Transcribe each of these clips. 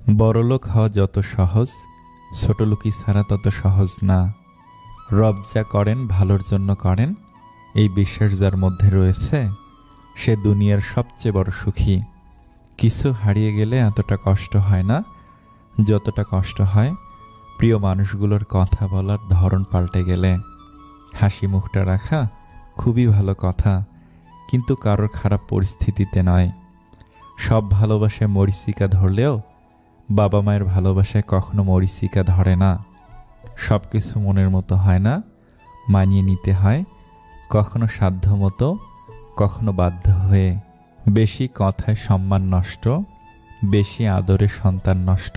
বড়লোক হওয়া যত সহজ, ছোটলোকি ছাড়া তত সহজ না। রব যা করেন ভালোর জন্য করেন, এই বিশ্বাস যার মধ্যে রয়েছে সে দুনিয়ার সবচেয়ে বড় সুখী। কিছু হারিয়ে গেলে এতটা কষ্ট হয় না যতটা কষ্ট হয় প্রিয় মানুষগুলোর কথা বলার ধরন পাল্টে গেলে। হাসি মুখটা রাখা খুবই ভালো কথা, কিন্তু কারোর খারাপ পরিস্থিতিতে নয়। সব ভালোবাসায় মরীচিকা ধরলেও বাবা মায়ের ভালোবাসায় কখনো মরীচিকা ধরে না। সব কিছু মনের মতো হয় না, মানিয়ে নিতে হয়, কখনো সাধ্য মতো, কখনো বাধ্য হয়ে। বেশি কথায় সম্মান নষ্ট, বেশি আদরে সন্তান নষ্ট,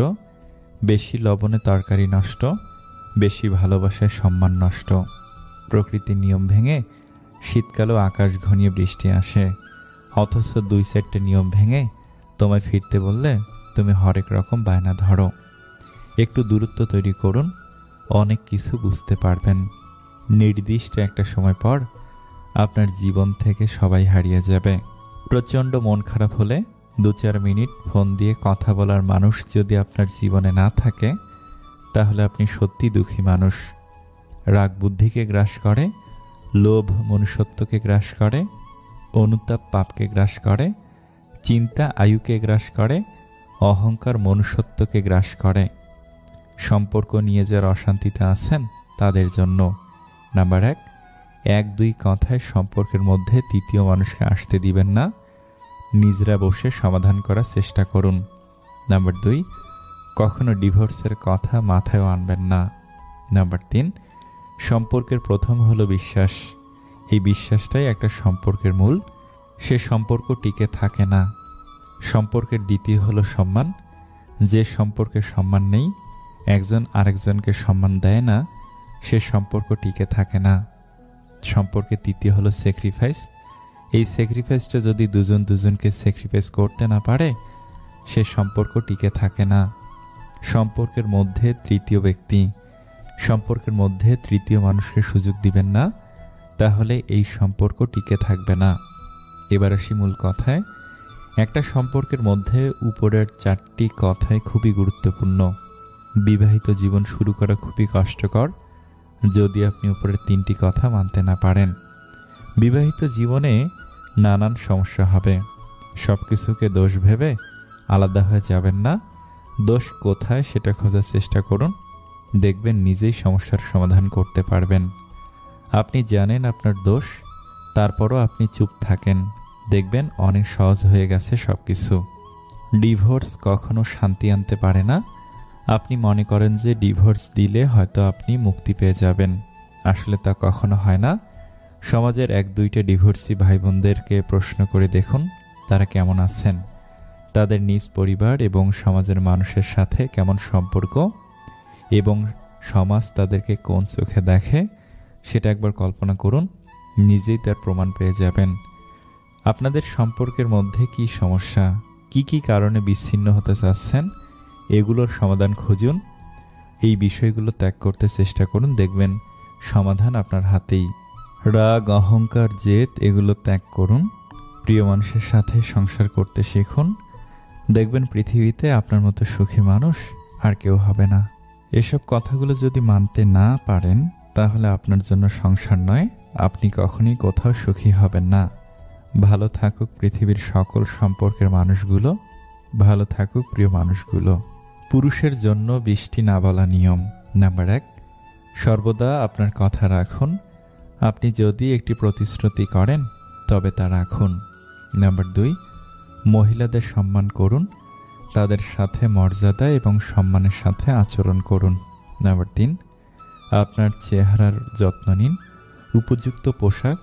বেশি লবণে তরকারি নষ্ট, বেশি ভালোবাসায় সম্মান নষ্ট। প্রকৃতির নিয়ম ভেঙে শীতকালেও আকাশ ঘনিয়ে বৃষ্টি আসে, অথচ 2-4টে নিয়ম ভেঙে তোমায় ফিরতে বললে তুমি হরেক রকম বায়না ধরো। একটু দূরত্ব তৈরি করুন, অনেক কিছু বুঝতে পারবেন। নির্দিষ্ট একটা সময় পর আপনার জীবন থেকে সবাই হারিয়ে যাবে। প্রচণ্ড মন খারাপ হলে 2-4 মিনিট ফোন দিয়ে কথা বলার মানুষ যদি আপনার জীবনে না থাকে, তাহলে আপনি সত্যি দুঃখী মানুষ। রাগ বুদ্ধিকে গ্রাস করে, লোভ মনুষ্যত্বকে গ্রাস করে, অনুতাপ পাপকে গ্রাস করে, চিন্তা আয়ুকে গ্রাস করে, অহংকার মনুষ্যত্বকে গ্রাস করে। সম্পর্ক নিয়ে যারা অশান্তিতে আছেন তাদের জন্য নাম্বার 1, কথায় সম্পর্কের মধ্যে তৃতীয় মানুষকে আসতে দিবেন না, নিজেরা বসে সমাধান করার চেষ্টা করুন। নাম্বার 2, কখনো ডিভোর্সের কথা মাথায়ও আনবেন না। নাম্বার 3, সম্পর্কের প্রথম হলো বিশ্বাস। এই বিশ্বাসটাই একটা সম্পর্কের মূল, সে সম্পর্ক টিকে থাকে না। সম্পর্কের দ্বিতীয় হলো সম্মান। যে সম্পর্কে সম্মান নেই, একজন আরেকজনকে সম্মান দেয় না, সে সম্পর্ক টিকে থাকে না। সম্পর্কের তৃতীয় হলো স্যাক্রিফাইস। এই স্যাক্রিফাইসটা যদি দুজন দুজনকে স্যাক্রিফাইস করতে না পারে, সে সম্পর্ক টিকে থাকে না। সম্পর্কের মধ্যে তৃতীয় ব্যক্তি, সম্পর্কের মধ্যে তৃতীয় মানুষকে সুযোগ দিবেন না, তাহলে এই সম্পর্ক টিকে থাকবে না। এবার আসি মূল কথায়। একটা সম্পর্কের মধ্যে উপরের 4টি কথাই খুবই গুরুত্বপূর্ণ। বিবাহিত জীবন শুরু করা খুবই কষ্টকর যদি আপনি উপরের 3টি কথা মানতে না পারেন। বিবাহিত জীবনে নানান সমস্যা হবে, সব কিছুকে দোষ ভেবে আলাদা হয়ে যাবেন না। দোষ কোথায় সেটা খোঁজার চেষ্টা করুন, দেখবেন নিজেই সমস্যার সমাধান করতে পারবেন। আপনি জানেন আপনার দোষ, তারপরও আপনি চুপ থাকেন, দেখবেন অনেক সহজ হয়ে গেছে সব কিছু। ডিভোর্স কখনো শান্তি আনতে পারে না। আপনি মনে করেন যে ডিভোর্স দিলে হয়তো আপনি মুক্তি পেয়ে যাবেন, আসলে তা কখনো হয় না। সমাজের 1-2টা ডিভোর্সি ভাই বোনদেরকে প্রশ্ন করে দেখুন তারা কেমন আছেন, তাদের নিজ পরিবার এবং সমাজের মানুষের সাথে কেমন সম্পর্ক, এবং সমাজ তাদেরকে কোন চোখে দেখে সেটা একবার কল্পনা করুন, নিজেই তার প্রমাণ পেয়ে যাবেন। আপনাদের সম্পর্কের মধ্যে কি সমস্যা, কি কারণে বিচ্ছিন্ন হতে চাচ্ছেন, এগুলোর সমাধান খুঁজুন। এই বিষয়গুলো ত্যাগ করতে চেষ্টা করুন, দেখবেন সমাধান আপনার হাতেই। রাগ, অহংকার, জেদ এগুলো ত্যাগ করুন। প্রিয় মানুষের সাথে সংসার করতে শিখুন, দেখবেন পৃথিবীতে আপনার মতো সুখী মানুষ আর কেউ হবে না। এসব কথাগুলো যদি মানতে না পারেন, তাহলে আপনার জন্য সংসার নয়, আপনি কখনই কোথাও সুখী হবেন না। ভালো থাকুক পৃথিবীর সকল সম্পর্কের মানুষগুলো, ভালো থাকুক প্রিয় মানুষগুলো। পুরুষের জন্য বৃষ্টি না বলা নিয়ম। নাম্বার 1, সর্বদা আপনার কথা রাখুন। আপনি যদি একটি প্রতিশ্রুতি করেন তবে তা রাখুন। নাম্বার 2, মহিলাদের সম্মান করুন, তাদের সাথে মর্যাদা এবং সম্মানের সাথে আচরণ করুন। নাম্বার 3, আপনার চেহারার যত্ন নিন, উপযুক্ত পোশাক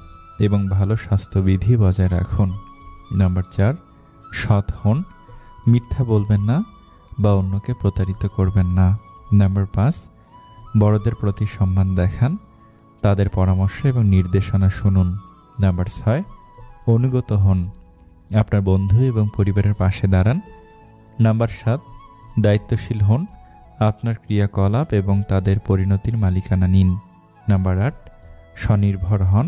এবং ভালো স্বাস্থ্যবিধি বজায় রাখুন। নাম্বার 4, সৎ হন, মিথ্যা বলবেন না বা অন্যকে প্রতারিত করবেন না। নাম্বার 5, বড়দের প্রতি সম্মান দেখান, তাদের পরামর্শ এবং নির্দেশনা শুনুন। নাম্বার 6, অনুগত হন, আপনার বন্ধু এবং পরিবারের পাশে দাঁড়ান। নাম্বার 7, দায়িত্বশীল হন, আপনার ক্রিয়াকলাপ এবং তাদের পরিণতির মালিকানা নিন। নাম্বার 8, স্বনির্ভর হন,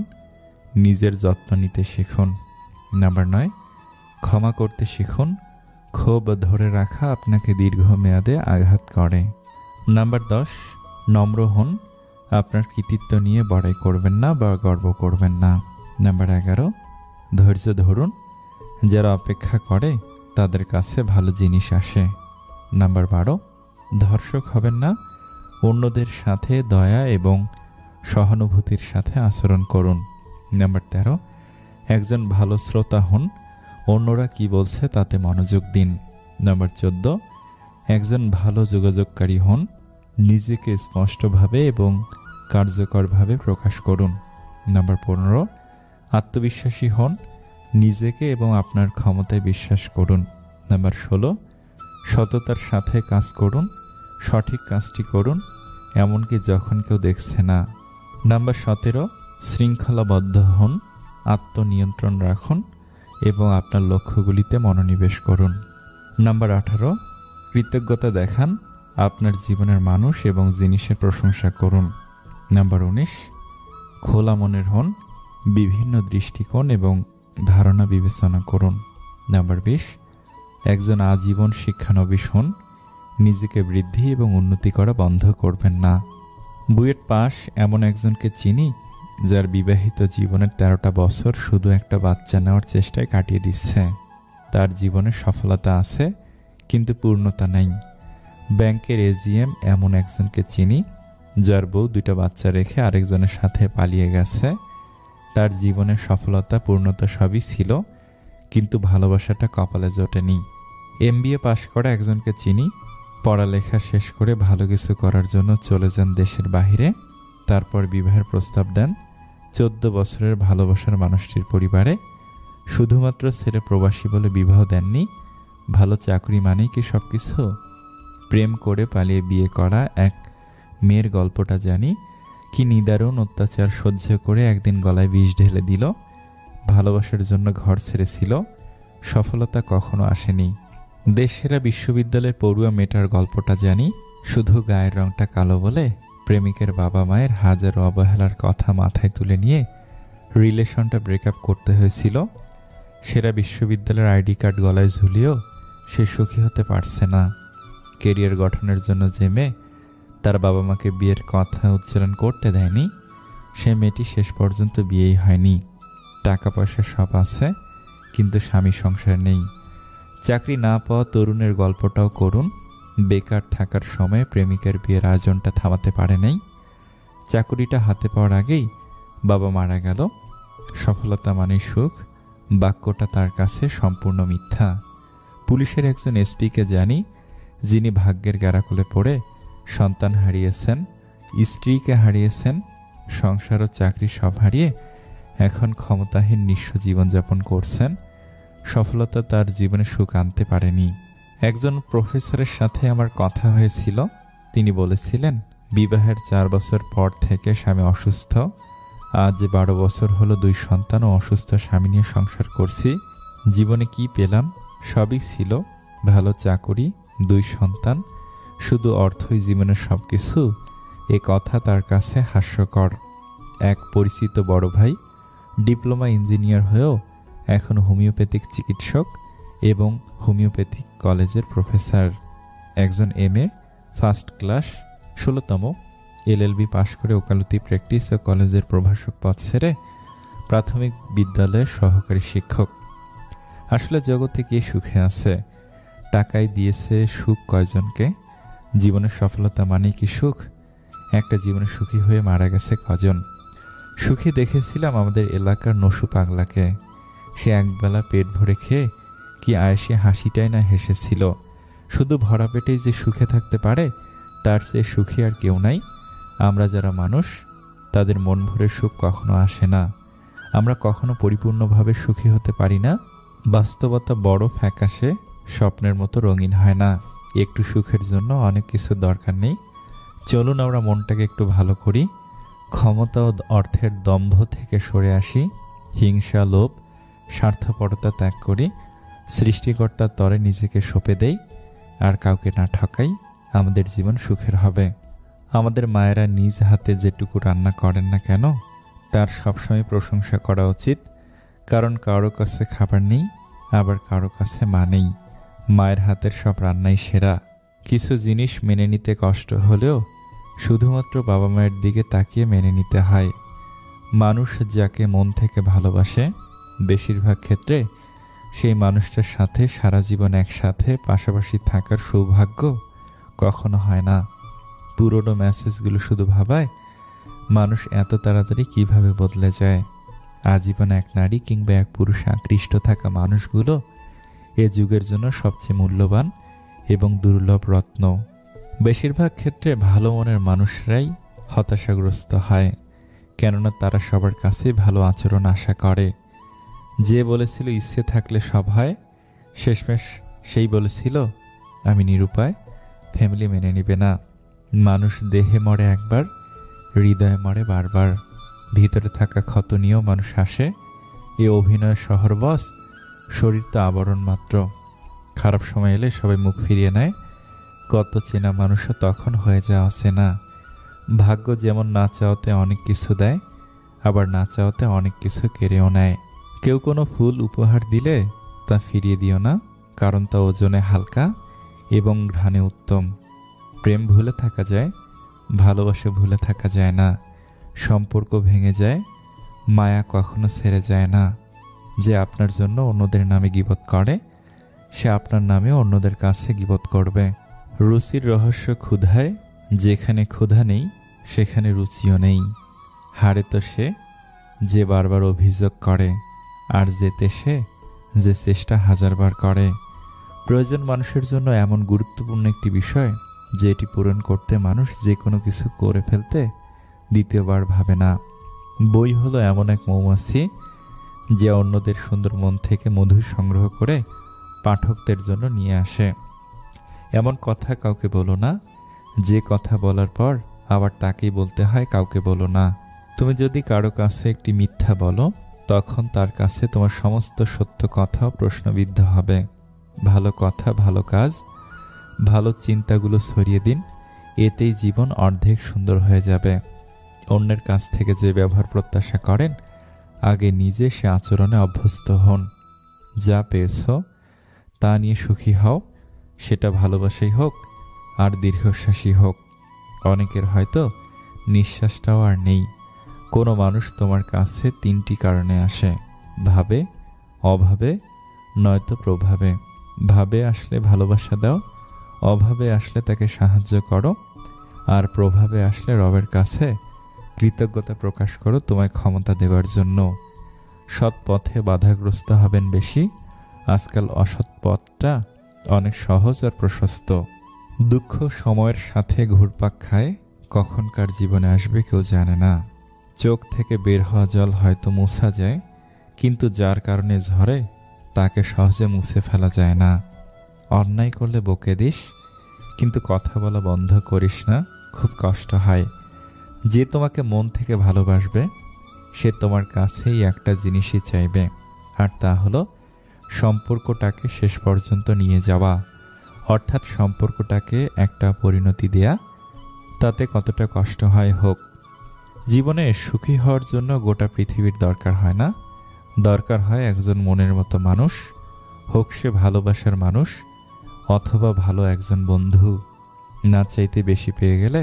নিজের যত্ন নিতে শিখুন। নাম্বার 9, ক্ষমা করতে শিখুন, ক্ষোভ ধরে রাখা আপনাকে দীর্ঘমেয়াদে আঘাত করে। নাম্বার 10, নম্র হন। আপনার কৃতিত্ব নিয়ে বড়াই করবেন না বা গর্ব করবেন না। নাম্বার 11, ধৈর্য ধরুন। যারা অপেক্ষা করে তাদের কাছে ভালো জিনিস আসে। নাম্বার 12, ধর্ষক হবেন না। অন্যদের সাথে দয়া এবং সহানুভূতির সাথে আচরণ করুন। নাম্বার 13, একজন ভালো শ্রোতা হন। অন্যরা কি বলছে তাতে মনোযোগ দিন। নাম্বার 14, একজন ভালো যোগাযোগকারী হন। নিজেকে স্পষ্টভাবে এবং কার্যকরভাবে প্রকাশ করুন। নাম্বার 15, আত্মবিশ্বাসী হন। নিজেকে এবং আপনার ক্ষমতায় বিশ্বাস করুন। নাম্বার 16, সততার সাথে কাজ করুন। সঠিক কাজটি করুন, এমনকি যখন কেউ দেখছে না। নাম্বার 17, শৃঙ্খলাবদ্ধ হন। আত্মনিয়ন্ত্রণ রাখুন এবং আপনার লক্ষ্যগুলিতে মনোনিবেশ করুন। নাম্বার 18, কৃতজ্ঞতা দেখান। আপনার জীবনের মানুষ এবং জিনিসের প্রশংসা করুন। নাম্বার 19, খোলা মনের হন। বিভিন্ন দৃষ্টিকোণ এবং ধারণা বিবেচনা করুন। নাম্বার 20, একজন আজীবন শিক্ষানবিশ হন। নিজেকে বৃদ্ধি এবং উন্নতি করা বন্ধ করবেন না। বুয়েট পাস এমন একজনকে চিনি যার বিবাহিত জীবনের 13টা বছর শুধু একটা বাচ্চা নেওয়ার চেষ্টায় কাটিয়ে দিচ্ছে। তার জীবনে সফলতা আছে কিন্তু পূর্ণতা নেই। ব্যাংকের এজিএম এমন একজনকে চিনি যার বউ 2টা বাচ্চা রেখে আরেকজনের সাথে পালিয়ে গেছে। তার জীবনের সফলতা পূর্ণতা সবই ছিল, কিন্তু ভালোবাসাটা কপালে জোটেনি। এমবিএ পাশ করা একজনকে চিনি। পড়ালেখা শেষ করে ভালো কিছু করার জন্য চলে যান দেশের বাহিরে। তারপর বিবাহের প্রস্তাব দেন 14 বছরের ভালোবাসার মানুষটির পরিবারে। শুধুমাত্র ছেলে প্রবাসী বলে বিবাহ দেননি। ভালো চাকরি মানেই কি সব কিছু? প্রেম করে পালিয়ে বিয়ে করা এক মেয়ের গল্পটা জানি। কি নিদারুণ অত্যাচার সহ্য করে একদিন গলায় বিষ ঢেলে দিল। ভালোবাসার জন্য ঘর ছেড়েছিল। সফলতা কখনো আসেনি। দেশসেরা বিশ্ববিদ্যালয়ে পড়ুয়া মেয়েটার গল্পটা জানি। শুধু গায়ের রংটা কালো বলে প্রেমিকের বাবা মায়ের হাজারো অবহেলার কথা মাথায় তুলে নিয়ে রিলেশনটা ব্রেকআপ করতে হয়েছিল। সেরা বিশ্ববিদ্যালয়ের আইডি কার্ড গলায় ঝুলিয়েও সে সুখী হতে পারছে না। কেরিয়ার গঠনের জন্য যে মেয়ে তার বাবা মাকে বিয়ের কথা উচ্চারণ করতে দেয়নি, সে মেয়েটি শেষ পর্যন্ত বিয়েই হয়নি। টাকা পয়সা সব আছে, কিন্তু স্বামী সংসার নেই। চাকরি না পাওয়া তরুণের গল্পটাও করুন। বেকার থাকার সময় প্রেমিকার বিয়ের আয়োজনটা থামাতে পারে নাই। চাকুরিটা হাতে পাওয়ার আগেই বাবা মারা গেল। সফলতা মানে সুখ, বাক্যটা তার কাছে সম্পূর্ণ মিথ্যা। পুলিশের একজন এসপিকে জানি, যিনি ভাগ্যের গ্যারাকলে পড়ে সন্তান হারিয়েছেন, স্ত্রীকে হারিয়েছেন, সংসার ও চাকরি সব হারিয়ে এখন ক্ষমতাহীন নিঃস্ব জীবনযাপন করছেন। সফলতা তার জীবনে সুখ আনতে পারেনি। একজন প্রফেসরের সাথে আমার কথা হয়েছিল। তিনি বলেছিলেন, বিবাহের 4 বছর পর থেকে স্বামী অসুস্থ। আজ 12 বছর হলো 2 সন্তান ও অসুস্থ স্বামী নিয়ে সংসার করছি। জীবনে কি পেলাম? সবই ছিল, ভালো চাকুরি, 2 সন্তান, শুধু অর্থই জীবনের সব কিছু। এ কথা তার কাছে হাস্যকর। এক পরিচিত বড় ভাই ডিপ্লোমা ইঞ্জিনিয়ার হয়েও এখন হোমিওপ্যাথিক চিকিৎসক এবং হোমিওপ্যাথিক কলেজের প্রফেসর। একজন এমএ ফার্স্ট ক্লাস 16তম, এলএলবি পাশ করে ওকালতি প্র্যাকটিস ও কলেজের প্রভাষক পদ ছেড়ে প্রাথমিক বিদ্যালয়ের সহকারী শিক্ষক। আসলে জগতে কে সুখে আছে? টাকাই দিয়েছে সুখ কয়জনকে? জীবনের সফলতা মানে কি সুখ? একটা জীবনে সুখী হয়ে মারা গেছে কজন? সুখী দেখেছিলাম আমাদের এলাকার নসু পাগলাকে। সে একবেলা পেট ভরে খেয়ে কি আয়েসে হাসিটাই না হেসেছিল। শুধু ভরা পেটেই যে সুখে থাকতে পারে, তার চেয়ে সুখী আর কেউ নাই। আমরা যারা মানুষ, তাদের মন ভরে সুখ কখনো আসে না। আমরা কখনো পরিপূর্ণভাবে সুখী হতে পারি না। বাস্তবতা বড় ফ্যাকাশে, স্বপ্নের মতো রঙিন হয় না। একটু সুখের জন্য অনেক কিছু দরকার নেই। চলুন আমরা মনটাকে একটু ভালো করি। ক্ষমতা ও অর্থের দম্ভ থেকে সরে আসি। হিংসা, লোভ, স্বার্থপরতা ত্যাগ করি। সৃষ্টিকর্তার তরে নিজেকে সঁপে দেই আর কাউকে না ঠকাই। আমাদের জীবন সুখের হবে। আমাদের মায়েরা নিজ হাতে যেটুকু রান্না করেন না কেন, তার সবসময় প্রশংসা করা উচিত। কারণ কারো কাছে খাবার নেই, আবার কারো কাছে মা নেই। মায়ের হাতের সব রান্নাই সেরা। কিছু জিনিস মেনে নিতে কষ্ট হলেও শুধুমাত্র বাবা মায়ের দিকে তাকিয়ে মেনে নিতে হয়। মানুষ যাকে মন থেকে ভালোবাসে, বেশিরভাগ ক্ষেত্রে সেই মানুষটার সাথে সারা জীবন একসাথে পাশাপাশি থাকার সৌভাগ্য কখনো হয় না। পুরোনো মেসেজগুলো শুধু ভাবায় মানুষ এত তাড়াতাড়ি কিভাবে বদলে যায়। আজীবন এক নারী কিংবা এক পুরুষে আকৃষ্ট থাকা মানুষগুলো এ যুগের জন্য সবচেয়ে মূল্যবান এবং দুর্লভ রত্ন। বেশিরভাগ ক্ষেত্রে ভালো মনের মানুষরাই হতাশাগ্রস্ত হয়, কেননা তারা সবার কাছেই ভালো আচরণ আশা করে। যে বলেছিল ইচ্ছে থাকলে সব হয়, শেষমেশ সেই বলেছিল আমি নিরুপায়, ফ্যামিলি মেনে নিবে না। মানুষ দেহে মরে একবার, হৃদয়ে মরে বারবার। ভিতরে থাকা ক্ষত নিয়েও মানুষ হাসে। এ অভিনয় শহর বস, শরীর তো আবরণ মাত্র। খারাপ সময় এলে সবাই মুখ ফিরিয়ে নেয়, কত চেনা মানুষও তখন হয়ে যায় অচেনা। ভাগ্য যেমন না চাওয়াতে অনেক কিছু দেয়, আবার না চাওয়াতে অনেক কিছু কেড়েও নেয়। কেউ কোনো ফুল উপহার দিলে তা ফিরিয়ে দিও না, কারণ তা ওজনে হালকা এবং ঘ্রাণে উত্তম। প্রেম ভুলে থাকা যায়, ভালোবাসা ভুলে থাকা যায় না। সম্পর্ক ভেঙে যায়, মায়া কখনো ছেড়ে যায় না। যে আপনার জন্য অন্যদের নামে গীবত করে, সে আপনার নামে অন্যদের কাছে গীবত করবে। রুচির রহস্য ক্ষুধায়, যেখানে ক্ষুধা নেই সেখানে রুচিও নেই। হারে তো সে যে বারবার অভিযোগ করে, আর যেতে সে যে চেষ্টা হাজারবার করে। প্রয়োজন মানুষের জন্য এমন গুরুত্বপূর্ণ একটি বিষয় যে এটি পূরণ করতে মানুষ যে কোনো কিছু করে ফেলতে দ্বিতীয়বার ভাবে না। বই হলো এমন এক মৌমাছি যে অন্যদের সুন্দর মন থেকে মধু সংগ্রহ করে পাঠকদের জন্য নিয়ে আসে। এমন কথা কাউকে বলো না যে কথা বলার পর আবার তাকেই বলতে হয় কাউকে বলো না। তুমি যদি কারো কাছে একটি মিথ্যা বলো, তখন তার কাছে তোমার সমস্ত সত্য কথাও প্রশ্নবিদ্ধ হবে। ভালো কথা, ভালো কাজ, ভালো চিন্তাগুলো ছড়িয়ে দিন, এতেই জীবন অর্ধেক সুন্দর হয়ে যাবে। অন্যের কাছ থেকে যে ব্যবহার প্রত্যাশা করেন, আগে নিজে সে আচরণে অভ্যস্ত হন। যা পেয়েছ তা নিয়ে সুখী হও, সেটা ভালোবাসাই হোক আর দীর্ঘশ্বাসী হোক। অনেকের হয়তো নিঃশ্বাসটাও আর নেই। কোনো মানুষ তোমার কাছে তিনটি কারণে আসে: ভাবে, অভাবে, নয়তো প্রভাবে। ভাবে আসলে ভালোবাসা দাও, অভাবে আসলে তাকে সাহায্য করো, আর প্রভাবে আসলে রবের কাছে কৃতজ্ঞতা প্রকাশ করো তোমায় ক্ষমতা দেওয়ার জন্য। সৎ পথে বাধাগ্রস্ত হবেন বেশি, আজকাল অসৎ পথটা অনেক সহজ আর প্রশস্ত। দুঃখ সময়ের সাথে ঘুরপাক খায়, কখনকার জীবনে আসবে কেউ জানে না। চোখ থেকে বের হওয়া জল হয়তো মোছা যায়, কিন্তু যার কারণে ঝরে তাকে সহজে মুছে ফেলা যায় না। অন্যায় করলে বকে দিস, কিন্তু কথা বলা বন্ধ করিস না, খুব কষ্ট হয়। যে তোমাকে মন থেকে ভালোবাসবে সে তোমার কাছেই একটা জিনিসই চাইবে, আর তা হলো সম্পর্কটাকে শেষ পর্যন্ত নিয়ে যাওয়া, অর্থাৎ সম্পর্কটাকে একটা পরিণতি দেয়া। তাতে কতটা কষ্ট হয় হোক। জীবনে সুখী হওয়ার জন্য গোটা পৃথিবীর দরকার হয় না, দরকার হয় একজন মনের মতো মানুষ, হোক সে ভালোবাসার মানুষ অথবা ভালো একজন বন্ধু। না চাইতে বেশি পেয়ে গেলে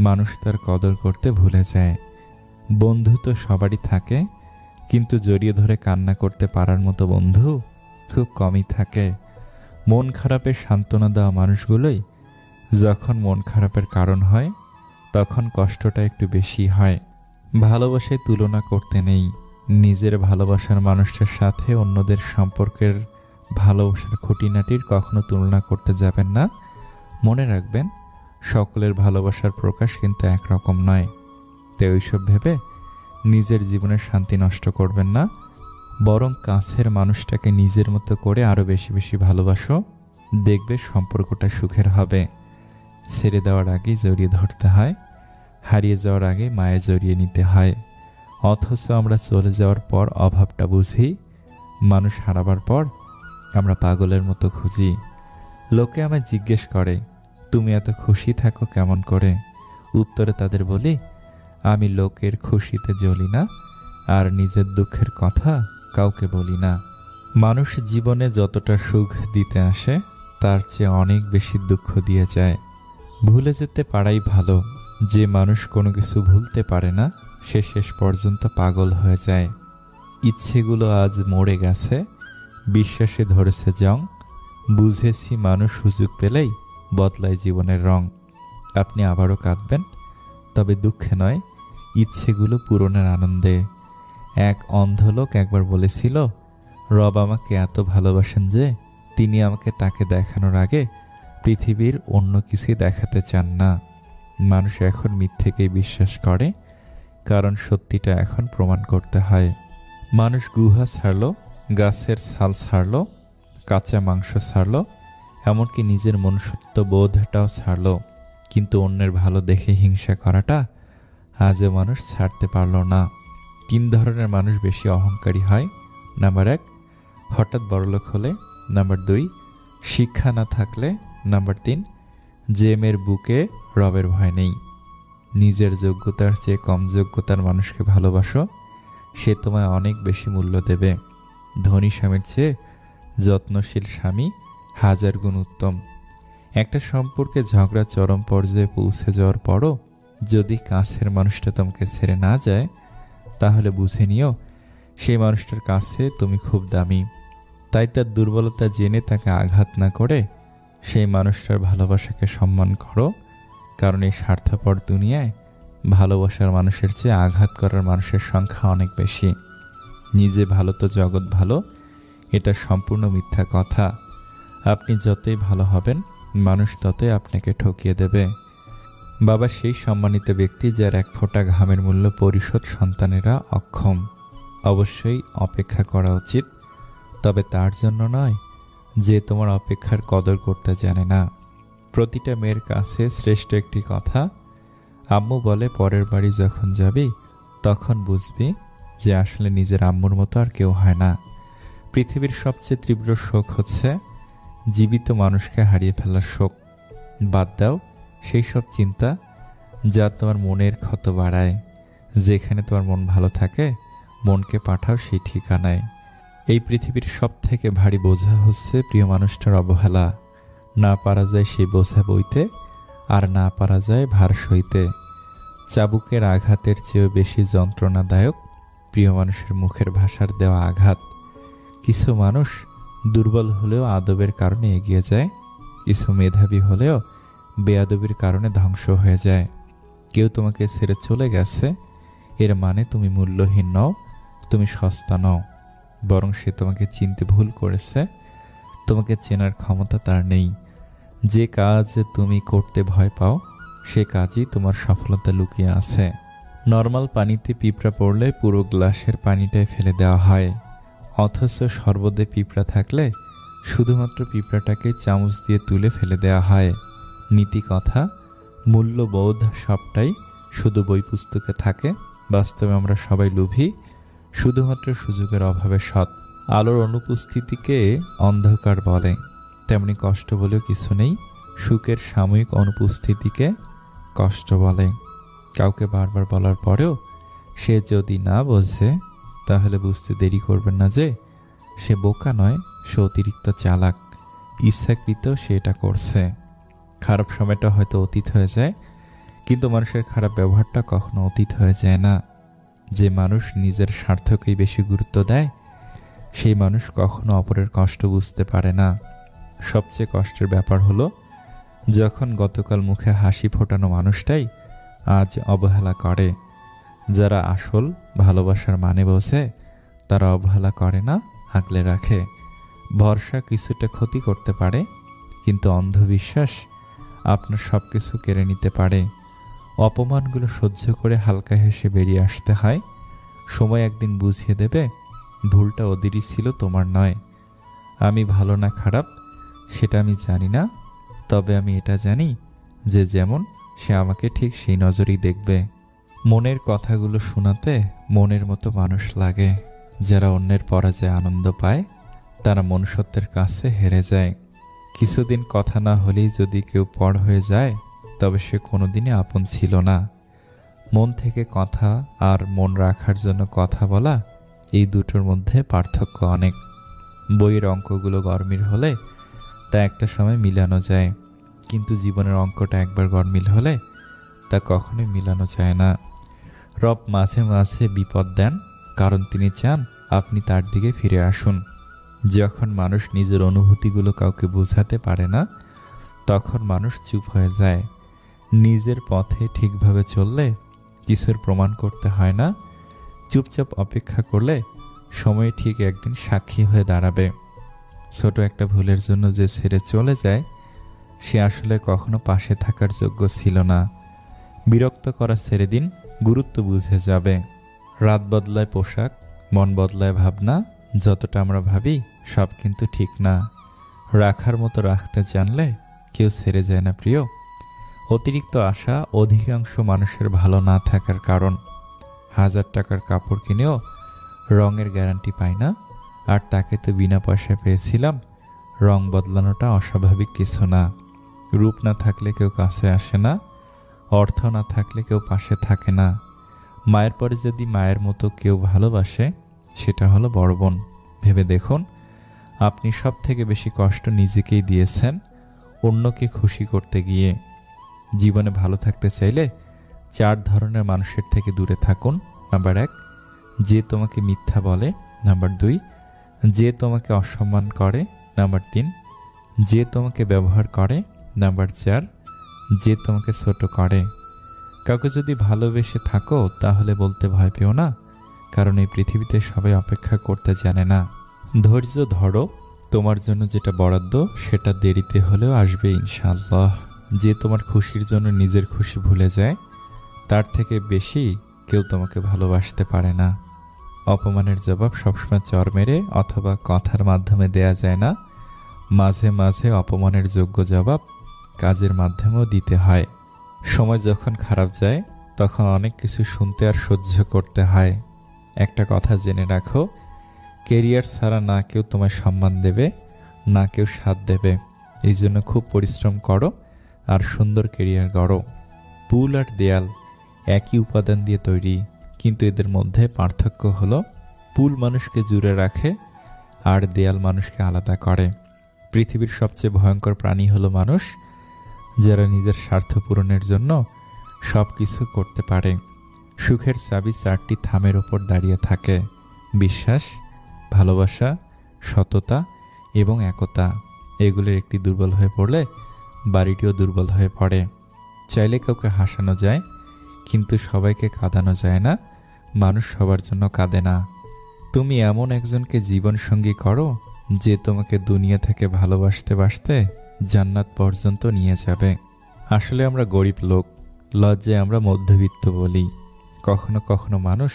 মানুষ তার কদর করতে ভুলে যায়। বন্ধু তো সবারই থাকে, কিন্তু জড়িয়ে ধরে কান্না করতে পারার মতো বন্ধু খুব কমই থাকে। মন খারাপের সান্ত্বনা দেওয়া মানুষগুলোই যখন মন খারাপের কারণ হয়, তখন কষ্টটা একটু বেশি হয়। ভালোবাসায় তুলনা করতে নেই। নিজের ভালোবাসার মানুষটার সাথে অন্যদের সম্পর্কের ভালোবাসার খুঁটিনাটির কখনো তুলনা করতে যাবেন না। মনে রাখবেন, সকলের ভালোবাসার প্রকাশ কিন্তু একরকম নয়। তো ওইসব ভেবে নিজের জীবনের শান্তি নষ্ট করবেন না, বরং কাছের মানুষটাকে নিজের মতো করে আরও বেশি বেশি ভালোবাসো। দেখবে সম্পর্কটা সুখের হবে। ছেড়ে দেওয়ার আগেই জড়িয়ে ধরতে হয়, হারিয়ে যাওয়ার আগে মায়ে জড়িয়ে নিতে হয়। অথচ আমরা চলে যাওয়ার পর অভাবটা বুঝি, মানুষ হারাবার পর আমরা পাগলের মতো খুঁজি। লোকে আমায় জিজ্ঞেস করে, তুমি এত খুশি থাকো কেমন করে? উত্তরে তাদের বলি, আমি লোকের খুশিতে জ্বলি না, আর নিজের দুঃখের কথা কাউকে বলি না। মানুষ জীবনে যতটা সুখ দিতে আসে তার চেয়ে অনেক বেশি দুঃখ দিয়ে যায়। ভুলে যেতে পারাই ভালো। যে মানুষ কোনো কিছু ভুলতে পারে না সে শেষ পর্যন্ত পাগল হয়ে যায়। ইচ্ছেগুলো আজ মরে গেছে, বিশ্বাসে ধরেছে জং। বুঝেছি মানুষ সুযোগ পেলেই বদলায় জীবনের রং। আপনি আবারও কাঁদবেন, তবে দুঃখে নয়, ইচ্ছেগুলো পূরণের আনন্দে। এক অন্ধ লোক একবার বলেছিল, রব আমাকে এত ভালোবাসেন যে তিনি আমাকে তাকে দেখানোর আগে পৃথিবীর অন্য কিছুই দেখাতে চান না। মানুষ এখন মিথ্যেকেই বিশ্বাস করে, কারণ সত্যিটা এখন প্রমাণ করতে হয়। মানুষ গুহা ছাড়ল, গাছের ছাল ছাড়ল, কাঁচা মাংস ছাড়ল, এমনকি নিজের মনুষ্যত্ব বোধটাও ছাড়ল, কিন্তু অন্যের ভালো দেখে হিংসা করাটা আজও মানুষ ছাড়তে পারল না। 3 ধরনের মানুষ বেশি অহংকারী হয়। নাম্বার 1, হঠাৎ বড়লোক হলে। নাম্বার 2, শিক্ষা না থাকলে। নাম্বার 3, যে মেয়ের বুকে রবের ভয় নেই। নিজের যোগ্যতার চেয়ে কম যোগ্যতার মানুষকে ভালোবাসো, সে তোমায় অনেক বেশি মূল্য দেবে। ধনী স্বামীর চেয়ে যত্নশীল স্বামী 1000 গুণ উত্তম। একটা সম্পর্কে ঝগড়া চরম পর্যায়ে পৌঁছে যাওয়ার পরও যদি কাছের মানুষটা তোমাকে ছেড়ে না যায়, তাহলে বুঝে নিও সেই মানুষটার কাছে তুমি খুব দামি। তাই তার দুর্বলতা জেনে তাকে আঘাত না করে সেই মানুষটার ভালোবাসাকে সম্মান করো, কারণ এই স্বার্থপর দুনিয়ায় ভালোবাসার মানুষের চেয়ে আঘাত করার মানুষের সংখ্যা অনেক বেশি। নিজে ভালো তো জগৎ ভালো, এটা সম্পূর্ণ মিথ্যা কথা। আপনি যতই ভালো হবেন, মানুষ ততই আপনাকে ঠকিয়ে দেবে। বাবা সেই সম্মানিত ব্যক্তি যার 1 ফোঁটা ঘামের মূল্য পরিশোধ সন্তানেরা অক্ষম। অবশ্যই অপেক্ষা করা উচিত, তবে তার জন্য নয় যে তোমার অপেক্ষার কদর করতে জানে না। প্রতিটা মেয়ের কাছে শ্রেষ্ঠ একটি কথা, আম্মু বলে পরের বাড়ি যখন যাবি তখন বুঝবি যে আসলে নিজের আম্মুর মতো আর কেউ হয় না। পৃথিবীর সবচেয়ে তীব্র শোক হচ্ছে জীবিত মানুষকে হারিয়ে ফেলার শোক। বাদ দাও সেই সব চিন্তা যা তোমার মনের ক্ষত বাড়ায়। যেখানে তোমার মন ভালো থাকে, মনকে পাঠাও সেই ঠিকানায়। এই পৃথিবীর সব থেকে ভারী বোঝা হচ্ছে প্রিয় মানুষটার অবহেলা। না পারা যায় সেই বোঝা বইতে, আর না পারা যায় ভার সইতে। চাবুকের আঘাতের চেয়েও বেশি যন্ত্রণাদায়ক প্রিয় মানুষের মুখের ভাষার দেওয়া আঘাত। কিছু মানুষ দুর্বল হলেও আদবের কারণে এগিয়ে যায়, কিছু মেধাবী হলেও বেয়াদবির কারণে ধ্বংস হয়ে যায়। কেউ তোমাকে ছেড়ে চলে গেছে এর মানে তুমি মূল্যহীন নও, তুমি সস্তা নও, বরং সে তোমাকে চিনতে ভুল করেছে। তোমাকে চেনার ক্ষমতা তার নেই। যে কাজ তুমি করতে ভয় পাও সে কাজই তোমার সফলতা লুকিয়ে আছে। নর্মাল পানিতে পিঁপড়া পড়লে পুরো গ্লাসের পানিটাই ফেলে দেওয়া হয়, অথচ শরবতে পিঁপড়া থাকলে শুধুমাত্র পিঁপড়াটাকে চামচ দিয়ে তুলে ফেলে দেওয়া হয়। নীতি কথা, মূল্যবোধ সবটাই শুধু বই পুস্তকে থাকে। বাস্তবে আমরা সবাই লোভী, শুধুমাত্র সুযোগের অভাবে সৎ। আলোর অনুপস্থিতিকে অন্ধকার বলে, তেমনি কষ্ট বলেও কিছু নেই। সুখের সাময়িক অনুপস্থিতিকে কষ্ট বলে। কাউকে বারবার বলার পরেও সে যদি না বোঝে, তাহলে বুঝতে দেরি করবেন না যে সে বোকা নয়, সে অতিরিক্ত চালাক। ইচ্ছাকৃত সে এটা করছে। খারাপ সময়টা হয়তো অতীত হয়ে যায়, কিন্তু মানুষের খারাপ ব্যবহারটা কখনো অতীত হয়ে যায় না। যে মানুষ নিজের স্বার্থকেই বেশি গুরুত্ব দেয়, সেই মানুষ কখনো অপরের কষ্ট বুঝতে পারে না। সবচেয়ে কষ্টের ব্যাপার হলো যখন গতকাল মুখে হাসি ফোটানো মানুষটাই আজ অবহেলা করে। যারা আসল ভালোবাসার মানে বোঝে তারা অবহেলা করে না, আগলে রাখে। ভরসা কিছুটা ক্ষতি করতে পারে, কিন্তু অন্ধবিশ্বাস আপনার সব কিছু কেড়ে নিতে পারে। অপমানগুলো সহ্য করে হালকা হেসে বেরিয়ে আসতে হয়। সময় একদিন বুঝিয়ে দেবে ভুলটা ওদেরই ছিল, তোমার নয়। আমি ভালো না খারাপ সেটা আমি জানি না, তবে আমি এটা জানি যে যেমন সে আমাকে ঠিক সেই নজরেই দেখবে। মনের কথাগুলো শোনাতে মনের মতো মানুষ লাগে। যারা অন্যের পরাজয়ে আনন্দ পায় তারা মনুষ্যত্বের কাছে হেরে যায়। কিছুদিন কথা না হলেই যদি কেউ পর হয়ে যায়, তবে সে কোনোদিনই আপন ছিল না। মন থেকে কথা আর মন রাখার জন্য কথা বলা, এই দুটোর মধ্যে পার্থক্য অনেক। বইয়ের অঙ্কগুলো গরমিল হলে তা একটা সময় মিলানো যায়, কিন্তু জীবনের অঙ্কটা একবার গরমিল হলে তা কখনোই মিলানো যায় না। রব মাঝে মাঝে বিপদ দেন, কারণ তিনি চান আপনি তার দিকে ফিরে আসুন। যখন মানুষ নিজের অনুভূতিগুলো কাউকে বোঝাতে পারে না, তখন মানুষ চুপ হয়ে যায়। নিজের পথে ঠিকভাবে চললে কিছুর প্রমাণ করতে হয় না। চুপচাপ অপেক্ষা করলে সময় ঠিক একদিন সাক্ষী হয়ে দাঁড়াবে। ছোট একটা ভুলের জন্য যে ছেড়ে চলে যায়, সে আসলে কখনো পাশে থাকার যোগ্য ছিল না। বিরক্ত করা ছেড়ে দিন, গুরুত্ব বুঝে যাবে। রাত বদলায় পোশাক, মন বদলায় ভাবনা। যতটা আমরা ভাবি সব কিন্তু ঠিক না। রাখার মতো রাখতে জানলে কেউ ছেড়ে যায় না প্রিয়। অতিরিক্ত আশা অধিকাংশ মানুষের ভালো না থাকার কারণ। 1000 টাকার কাপড় কিনেও রঙের গ্যারান্টি পাই না, আর তাকে তো বিনা পয়সায় পেয়েছিলাম। রং বদলানোটা অস্বাভাবিক কিছু না। রূপ না থাকলে কেউ কাছে আসে না, অর্থ না থাকলে কেউ পাশে থাকে না। মায়ের পরে যদি মায়ের মতো কেউ ভালোবাসে, সেটা হলো বড় বোন। ভেবে দেখুন, আপনি সব থেকে বেশি কষ্ট নিজেকেই দিয়েছেন অন্যকে খুশি করতে গিয়ে। জীবনে ভালো থাকতে চাইলে 4 ধরনের মানুষের থেকে দূরে থাকুন। নাম্বার 1, যে তোমাকে মিথ্যা বলে। নাম্বার 2, যে তোমাকে অসম্মান করে। নাম্বার 3, যে তোমাকে ব্যবহার করে। নাম্বার 4, যে তোমাকে ছোট করে। কাউকে যদি ভালোবেসে থাকো তাহলে বলতে ভয় পেও না, কারণ এই পৃথিবীতে সবাই অপেক্ষা করতে জানে না। ধৈর্য ধরো, তোমার জন্য যেটা বরাদ্দ সেটা দেরিতে হলেও আসবে ইনশাআল্লাহ। যে তোমার খুশির জন্য নিজের খুশি ভুলে যায়, তার থেকে বেশি কেউ তোমাকে ভালোবাসতে পারে না। অপমানের জবাব সবসময় চর মেরে অথবা কথার মাধ্যমে দেয়া যায় না। মাঝে মাঝে অপমানের যোগ্য জবাব কাজের মাধ্যমেও দিতে হয়। সময় যখন খারাপ যায়, তখন অনেক কিছু শুনতে আর সহ্য করতে হয়। একটা কথা জেনে রাখো, কেরিয়ার ছাড়া না কেউ তোমায় সম্মান দেবে, না কেউ সাথ দেবে। এই জন্য খুব পরিশ্রম করো আর সুন্দর কেরিয়ার গড়ো। পুল আর দেয়াল একই উপাদান দিয়ে তৈরি, কিন্তু এদের মধ্যে পার্থক্য হলো পুল মানুষকে জুড়ে রাখে আর দেয়াল মানুষকে আলাদা করে। পৃথিবীর সবচেয়ে ভয়ঙ্কর প্রাণী হলো মানুষ, যারা নিজের স্বার্থ পূরণের জন্য সব কিছু করতে পারে। সুখের চাবি 4টি থামের ওপর দাঁড়িয়ে থাকে: বিশ্বাস, ভালোবাসা, সততা এবং একতা। এগুলির একটি দুর্বল হয়ে পড়লে বাড়িটিও দুর্বল হয়ে পড়ে। চাইলে কাউকে হাসানো যায়, কিন্তু সবাইকে কাঁদানো যায় না। মানুষ সবার জন্য কাঁদে না। তুমি এমন একজনকে জীবনসঙ্গী করো যে তোমাকে দুনিয়া থেকে ভালোবাসতে বাসতে জান্নাত পর্যন্ত নিয়ে যাবে। আসলে আমরা গরিব লোক, লজ্জায় আমরা মধ্যবিত্ত বলি। কখনো কখনো মানুষ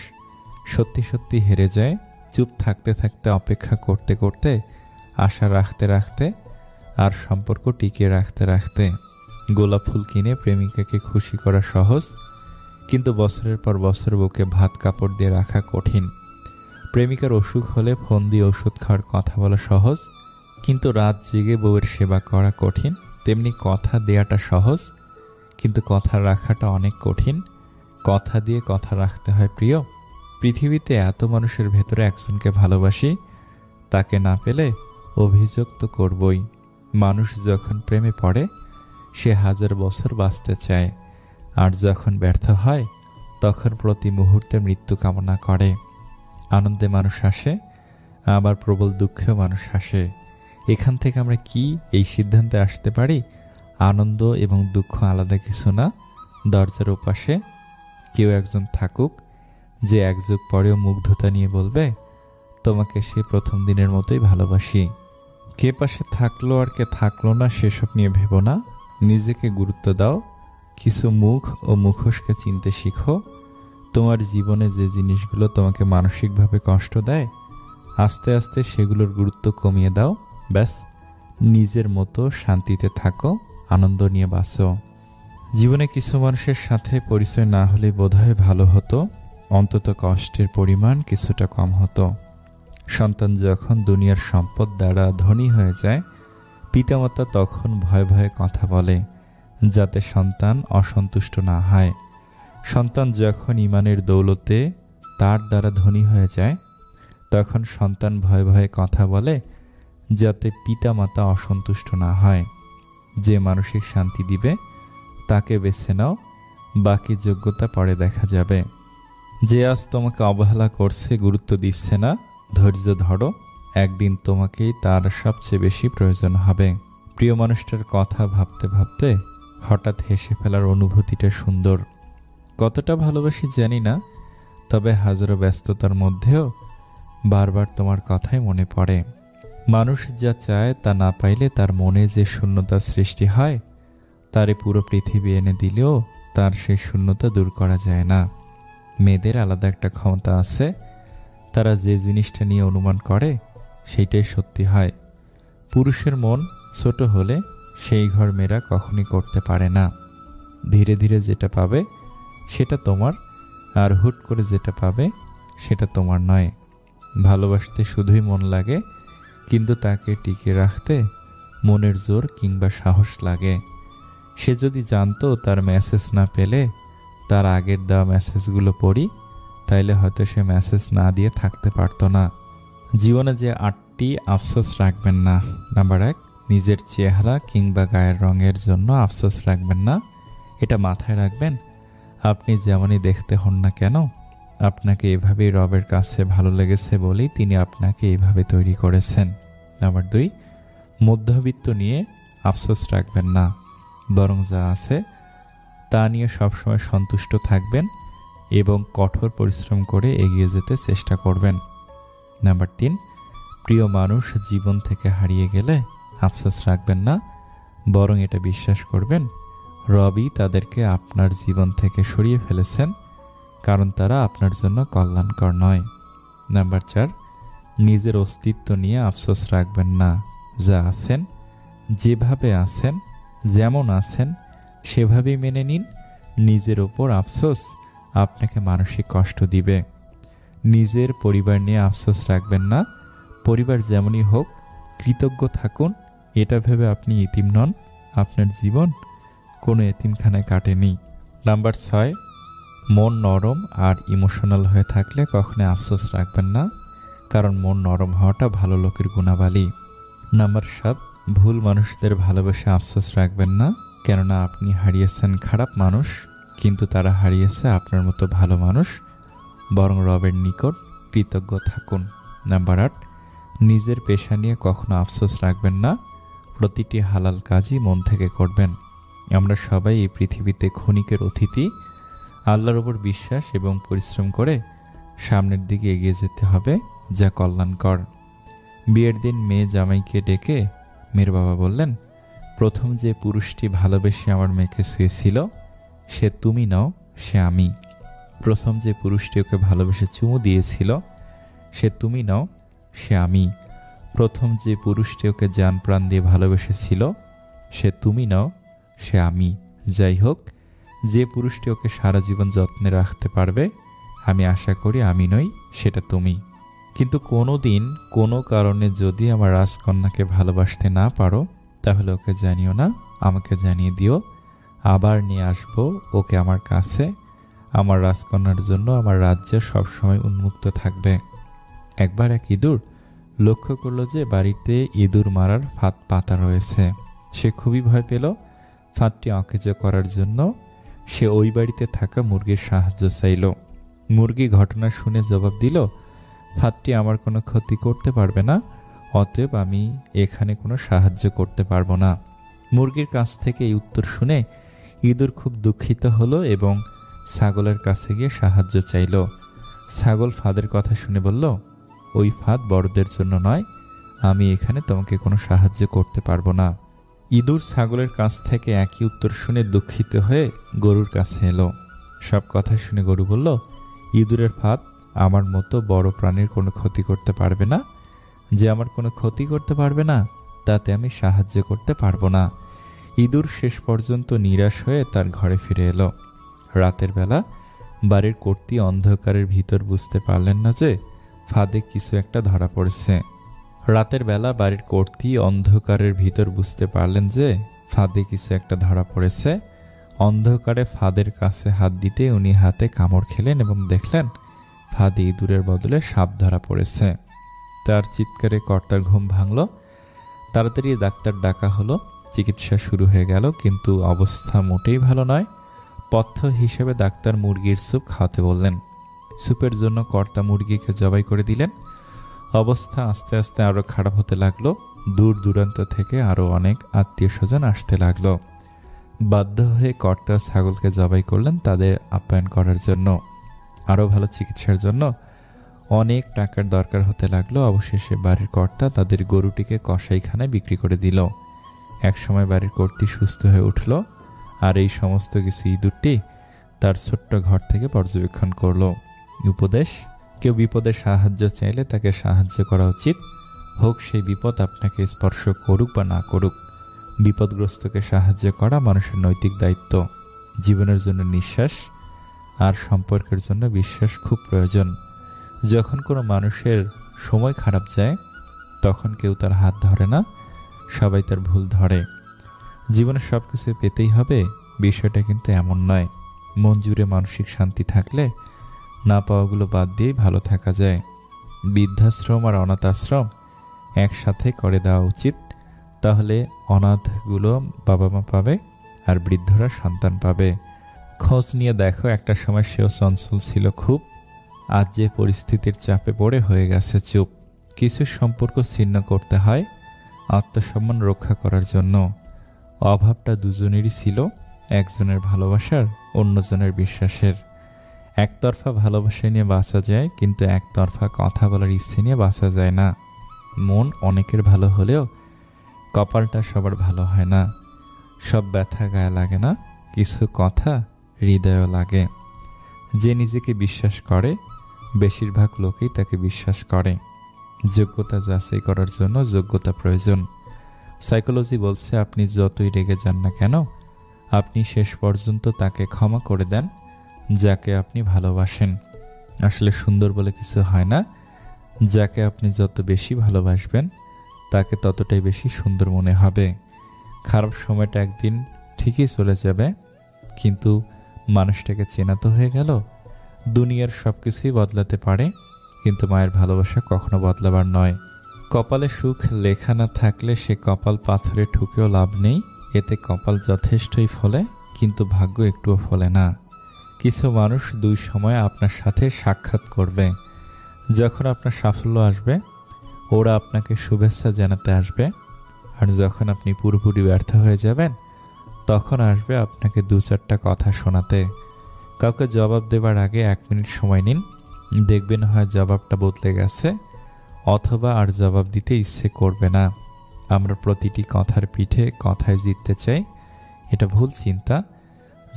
সত্যি সত্যি হেরে যায়, চুপ থাকতে থাকতে, অপেক্ষা করতে করতে, আশা রাখতে রাখতে আর সম্পর্ক টিকিয়ে রাখতে রাখতে। গোলাপ ফুল কিনে প্রেমিকাকে খুশি করা সহজ, কিন্তু বছরের পর বছর বুকে ভাত কাপড় দিয়ে রাখা কঠিন। প্রেমিকার অসুখ হলে ফোন দিয়ে ওষুধ খাওয়ার কথা বলা সহজ, কিন্তু রাত জেগে বউয়ের সেবা করা কঠিন। তেমনি কথা দেয়াটা সহজ, কিন্তু কথা রাখাটা অনেক কঠিন। কথা দিয়ে কথা রাখতে হয় প্রিয়। পৃথিবীতে এত মানুষের ভেতরে একজনকে ভালোবাসি, তাকে না পেলে অভিযোগ তো করবই। মানুষ যখন প্রেমে পড়ে, সে 1000 বছর বাঁচতে চায়, আর যখন ব্যর্থ হয় তখন প্রতি মুহূর্তে মৃত্যু কামনা করে। আনন্দে মানুষ হাসে, আবার প্রবল দুঃখেও মানুষ হাসে। এখান থেকে আমরা কি এই সিদ্ধান্তে আসতে পারি, আনন্দ এবং দুঃখ আলাদা কিছু না। দরজার ওপাশে কেউ একজন থাকুক, যে এক যুগ পরেও মুগ্ধতা নিয়ে বলবে, তোমাকে সে প্রথম দিনের মতোই ভালোবাসি। কে পাশে থাকলো আর কে থাকলো না সেসব নিয়ে ভেবো না, নিজেকে গুরুত্ব দাও। কিছু মুখ ও মুখোশকে চিনতে শিখো। তোমার জীবনে যে জিনিসগুলো তোমাকে মানসিকভাবে কষ্ট দেয়, আস্তে আস্তে সেগুলোর গুরুত্ব কমিয়ে দাও। ব্যাস, নিজের মতো শান্তিতে থাকো, আনন্দ নিয়ে বাঁচো। জীবনে কিছু মানুষের সাথে পরিচয় না হলে বোধহয় ভালো হতো, অন্তত কষ্টের পরিমাণ কিছুটা কম হতো। সন্তান যখন দুনিয়ার সম্পদ দ্বারা ধনী হয়ে যায়, পিতামাতা তখন ভয়ে ভয়ে কথা বলে, যাতে সন্তান অসন্তুষ্ট না হয়। সন্তান যখন ঈমানের দৌলতে তার দ্বারা ধনী হয়ে যায়, তখন সন্তান ভয়ে ভয়ে কথা বলে, যাতে পিতামাতা অসন্তুষ্ট না হয়। যে মানসিক শান্তি দিবে তাকে বেছে নাও, বাকি যোগ্যতা পরে দেখা যাবে। যে আজ তোমাকে অবহেলা করছে, গুরুত্ব দিচ্ছে না, ধৈর্য ধরো, একদিন তোমাকেই তার সবচেয়ে বেশি প্রয়োজন হবে। প্রিয় মানুষটার কথা ভাবতে ভাবতে হঠাৎ হেসে ফেলার অনুভূতিটা সুন্দর। কতটা ভালোবাসি জানি না, তবে হাজারো ব্যস্ততার মধ্যেও বারবার তোমার কথাই মনে পড়ে। মানুষ যা চায় তা না পাইলে তার মনে যে শূন্যতার সৃষ্টি হয়, তারে পুরো পৃথিবী এনে দিলেও তার সেই শূন্যতা দূর করা যায় না। মেয়েদের আলাদা একটা ক্ষমতা আছে, তারা যে জিনিসটা নিয়ে অনুমান করে সেইটাই সত্যি হয়। পুরুষের মন ছোট হলে সেই ঘর মেয়েরা কখনই করতে পারে না। ধীরে ধীরে যেটা পাবে সেটা তোমার, আর হুট করে যেটা পাবে সেটা তোমার নয়। ভালোবাসতে শুধুই মন লাগে, কিন্তু তাকে টিকিয়ে রাখতে মনের জোর কিংবা সাহস লাগে। সে যদি জানতো তার মেসেজ না পেলে তার আগের দেওয়া মেসেজগুলো পড়ি, তাইলে হয়তো সে মেসেজ না দিয়ে থাকতে পারতো না। জীবনে যে 8টি আফসোস রাখবেন না। নাম্বার 1, নিজের চেহারা কিংবা গায়ের রঙের জন্য আফসোস রাখবেন না। এটা মাথায় রাখবেন, আপনি যেমনই দেখতে হন না কেন, আপনাকে এভাবেই রবের কাছে ভালো লেগেছে বলেই তিনি আপনাকে এইভাবে তৈরি করেছেন। নাম্বার 2, মধ্যবিত্ত নিয়ে আফসোস রাখবেন না, বরং যা আছে তা নিয়ে সবসময় সন্তুষ্ট থাকবেন এবং কঠোর পরিশ্রম করে এগিয়ে যেতে চেষ্টা করবেন। নাম্বার 3, প্রিয় মানুষ জীবন থেকে হারিয়ে গেলে আফসোস রাখবেন না, বরং এটা বিশ্বাস করবেন রবই তাদেরকে আপনার জীবন থেকে সরিয়ে ফেলেছেন, কারণ তারা আপনার জন্য কল্যাণকর নয়। নাম্বার 4, নিজের অস্তিত্ব নিয়ে আফসোস রাখবেন না। যা আছেন, যেভাবে আছেন, যেমন আছেন সেভাবেই মেনে নিন। নিজের ওপর আফসোস আপনাকে মানসিক কষ্ট দিবে। নিজের পরিবার নিয়ে আফসোস রাখবেন না। পরিবার যেমনই হোক কৃতজ্ঞ থাকুন, এটা ভেবে আপনি ইতিম নন, আপনার জীবন কোনো এতিমখানায় কাটেনি। নাম্বার 6, মন নরম আর ইমোশনাল হয়ে থাকলে কখনো আফসোস রাখবেন না, কারণ মন নরম হওয়াটা ভালো লোকের গুণাবলী। নাম্বার 7, ভুল মানুষদের ভালোবেসে আফসোস রাখবেন না, কেননা আপনি হারিয়েছেন খারাপ মানুষ, কিন্তু তারা হারিয়েছে আপনার মতো ভালো মানুষ। বরং রবের নিকট কৃতজ্ঞ থাকুন। নাম্বার 8, নিজের পেশা নিয়ে কখনো আফসোস রাখবেন না, প্রতিটি হালাল কাজই মন থেকে করবেন। আমরা সবাই এই পৃথিবীতে ক্ষণিকের অতিথি। আল্লাহর ওপর বিশ্বাস এবং পরিশ্রম করে সামনের দিকে এগিয়ে যেতে হবে, যা কল্যাণকর। বিয়ের দিন মেয়ে জামাইকে ডেকে মেয়ের বাবা বললেন, প্রথম যে পুরুষটি ভালোবেসে আমার মেয়েকে শুয়েছিল সে তুমি নও, সে আমি। প্রথম যে পুরুষটি ওকে ভালোবেসে চুমু দিয়েছিল সে তুমি নও, সে আমি। প্রথম যে পুরুষটি ওকে জান প্রাণ দিয়ে ভালোবেসেছিল সে তুমি নও, সে আমি। যাই হোক, যে পুরুষটি ওকে সারা জীবন যত্নে রাখতে পারবে, আমি আশা করি আমি নই, সেটা তুমি। কিন্তু কোনো দিন কোনো কারণে যদি আমার রাজকন্যাকে ভালোবাসতে না পারো, তাহলে ওকে জানিও না, আমাকে জানিয়ে দিও, আবার নিয়ে আসবো ওকে আমার কাছে। আমার রাজকন্যার জন্য আমার রাজ্য সবসময় উন্মুক্ত থাকবে। একবার এক ইঁদুর লক্ষ্য করলো যে বাড়িতে ইঁদুর মারার ফাঁদ পাতা রয়েছে। সে খুবই ভয় পেল। ফাঁদটি অকেজো করার জন্য সে ওই বাড়িতে থাকা মুরগির সাহায্য চাইল। মুরগি ঘটনা শুনে জবাব দিল, ফাঁদটি আমার কোনো ক্ষতি করতে পারবে না, অতএব আমি এখানে কোনো সাহায্য করতে পারবো না। মুরগির কাছ থেকে এই উত্তর শুনে ইঁদুর খুব দুঃখিত হলো এবং ছাগলের কাছে গিয়ে সাহায্য চাইল। ছাগল ফাঁদের কথা শুনে বলল, ওই ফাঁদ বড়দের জন্য নয়, আমি এখানে তোমাকে কোনো সাহায্য করতে পারবো না। ইঁদুর ছাগলের কাছ থেকে একই উত্তর শুনে দুঃখিত হয়ে গরুর কাছে এলো। সব কথা শুনে গরু বলল, ইঁদুরের ফাঁদ আমার মতো বড় প্রাণীর কোনো ক্ষতি করতে পারবে না। যে আমার কোনো ক্ষতি করতে পারবে না তাতে আমি সাহায্য করতে পারবো না। ইঁদুর শেষ পর্যন্ত নিরাশ হয়ে তার ঘরে ফিরে এলো। রাতের বেলা বাড়ির কর্ত্রী অন্ধকারের ভিতর বুঝতে পারলেন না যে ফাঁদে কিছু একটা ধরা পড়েছে। রাতের বেলা বাড়ির কর্ত্রী অন্ধকারের ভিতর বুঝতে পারলেন যে ফাঁদে কিছু একটা ধরা পড়েছে। অন্ধকারে ফাঁদের কাছে হাত দিতে উনি হাতে কামড় খেলেন এবং দেখলেন ফাঁদে ইঁদুরের বদলে সাপ ধরা পড়েছে। তার চিৎকারে কর্তার ঘুম ভাঙল। তাড়াতাড়ি ডাক্তার ডাকা হলো। চিকিৎসা শুরু হয়ে গেল, কিন্তু অবস্থা মোটেই ভালো নয়। পথ্য হিসেবে ডাক্তার মুরগির স্যুপ খাওয়াতে বললেন। স্যুপের জন্য কর্তা মুরগিকে জবাই করে দিলেন। অবস্থা আস্তে আস্তে আরও খারাপ হতে লাগলো। দূর দূরান্ত থেকে আরও অনেক আত্মীয় স্বজন আসতে লাগলো। বাধ্য হয়ে কর্তা ছাগলকে জবাই করলেন তাদের আপ্যায়ন করার জন্য। আরও ভালো চিকিৎসার জন্য অনেক টাকার দরকার হতে লাগলো। অবশেষে বাড়ির কর্তা তাদের গরুটিকে কসাইখানায় বিক্রি করে দিল। একসময় বাড়ির কর্ত্রী সুস্থ হয়ে উঠল, আর এই সমস্ত কিছু ইঁদুরটি তার ছোট্ট ঘর থেকে পর্যবেক্ষণ করলো। উপদেশ: কেউ বিপদে সাহায্য চাইলে তাকে সাহায্য করা উচিত, হোক সেই বিপদ আপনাকে স্পর্শ করুক বা না করুক। বিপদগ্রস্তকে সাহায্য করা মানুষের নৈতিক দায়িত্ব। জীবনের জন্য নিঃশ্বাস আর সম্পর্কের জন্য বিশ্বাস খুব প্রয়োজন। যখন কোনো মানুষের সময় খারাপ যায়, তখন কেউ তার হাত ধরে না, সবাই তার ভুল ধরে। জীবনে সব কিছু পেতেই হবে, বিষয়টা কিন্তু এমন নয়। মন জুড়ে মানসিক শান্তি থাকলে না পাওয়াগুলো বাদ দিয়েই ভালো থাকা যায়। বৃদ্ধাশ্রম আর অনাথ আশ্রম একসাথে করে দেওয়া উচিত, তাহলে অনাথগুলো বাবা মা পাবে আর বৃদ্ধরা সন্তান পাবে। খোঁজ নিয়ে দেখো, একটা সময় সেও চঞ্চল ছিল খুব, আজ যে পরিস্থিতির চাপে পড়ে হয়ে গেছে চুপ। কিছু সম্পর্ক ছিন্ন করতে হয় আত্মসম্মান রক্ষা করার জন্য। অভাবটা দুজনেরই ছিল, একজনের ভালোবাসার, অন্যজনের বিশ্বাসের। একতরফা ভালোবাসা নিয়ে বাঁচা যায়, কিন্তু একতরফা কথা বলার ইচ্ছে নিয়ে বাঁচা যায় না। মন অনেকের ভালো হলেও কপালটা সবার ভালো হয় না। সব ব্যথা গায়ে লাগে না, কিছু কথা হৃদয়ও লাগে। যে নিজেকে বিশ্বাস করে, বেশিরভাগ লোকেই তাকে বিশ্বাস করে। যোগ্যতা যাচাই করার জন্য যোগ্যতা প্রয়োজন। সাইকোলজি বলছে, আপনি যতই রেগে যান না কেন, আপনি শেষ পর্যন্ত তাকে ক্ষমা করে দেন যাকে আপনি ভালোবাসেন। আসলে সুন্দর বলে কিছু হয় না। যাকে আপনি যত বেশি ভালোবাসবেন, তাকে ততটাই বেশি সুন্দর মনে হবে। খারাপ সময়টা একদিন ঠিকই চলে যাবে, কিন্তু মানুষটাকে চেনা তো হয়ে গেল। দুনিয়ার সব কিছুই বদলাতে পারে, কিন্তু মায়ের ভালোবাসা কখনো বদলাবার নয়। কপালে সুখ লেখা না থাকলে সে কপাল পাথরে ঠুকেও লাভ নেই। এতে কপাল যথেষ্টই ফলে, কিন্তু ভাগ্য একটুও ফলে না। কিছু মানুষ দুই সময় আপনার সাথে সাক্ষাৎ করবে। যখন আপনার সাফল্য আসবে, ওরা আপনাকে শুভেচ্ছা জানাতে আসবে, আর যখন আপনি পুরোপুরি ব্যর্থ হয়ে যাবেন, তখন আসবে আপনাকে দু চারটা কথা শোনাতে। কাউকে জবাব দেবার আগে 1 মিনিট সময় নিন, দেখবেন হয় জবাবটা বদলে গেছে, অথবা আর জবাব দিতে ইচ্ছে করবে না। আমরা প্রতিটি কথার পিঠে কথায় জিততে চাই, এটা ভুল চিন্তা।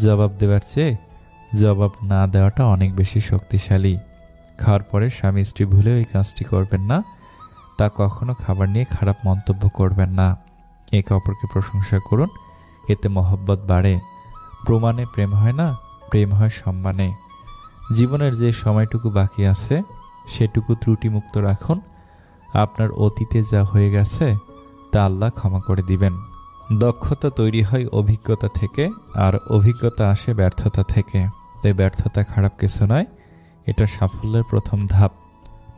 জবাব দেওয়ার চেয়ে জবাব না দেওয়াটা অনেক বেশি শক্তিশালী। খাওয়ার পরে স্বামী স্ত্রী ভুলেও এই কাজটি করবেন না। তা কখনো খাবার নিয়ে খারাপ মন্তব্য করবেন না। একে অপরকে প্রশংসা করুন, এতে মহব্বত বাড়ে। প্রমাণে প্রেম হয় না, প্রেম হয় সম্মানে। জীবনের যে সময়টুকু বাকি আছে, সেটুকু ত্রুটিমুক্ত রাখুন। আপনার অতীতে যা হয়ে গেছে তা আল্লাহ ক্ষমা করে দিবেন। দক্ষতা তৈরি হয় অভিজ্ঞতা থেকে, আর অভিজ্ঞতা আসে ব্যর্থতা থেকে। তাই ব্যর্থতা খারাপ কিছু নয়, এটা সাফল্যের প্রথম ধাপ।